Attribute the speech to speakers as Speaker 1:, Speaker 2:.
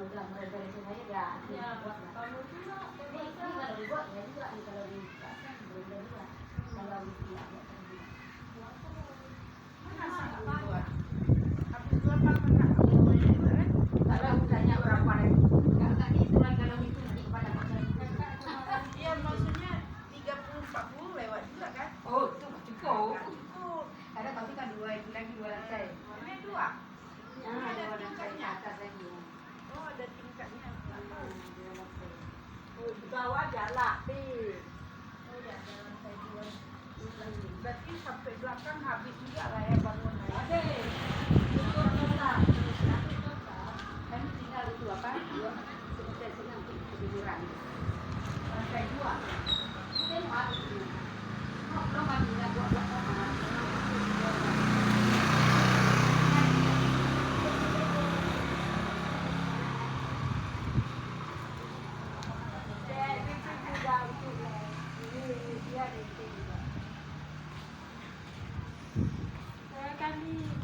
Speaker 1: udah mulai dari saya ya buat lah.
Speaker 2: Kalau cuma
Speaker 1: Ini kalau dibuat ya juga ini kalau dipasang belum jadi lah. Kalau tidak ya
Speaker 2: mana sangat buat. Habis berapa mana?
Speaker 1: kalau misalnya berapa ribu nggak gitu lah kalau itu nanti pada masa
Speaker 2: Iya maksudnya 30-40 lewat juga kan?
Speaker 1: oh itu cukup.
Speaker 2: Cukup.
Speaker 1: Ada pasti kan dua itu lagi dua lantai.
Speaker 2: Ini 2.
Speaker 1: Nah, dua lantai atas lagi.
Speaker 2: Oh ada tingkatnya.
Speaker 1: Dua lantai.
Speaker 2: Oh di bawah ada lapis. Oh ya ada lantai 2. Berarti sampai belakang habis juga lah ya bangunan.
Speaker 1: Ada. Itu total. Kan tinggal itu apa? Dua. Sebentar senang ketiduran. Lantai dua. Itu mah itu. Belum ada buat
Speaker 2: Saya kami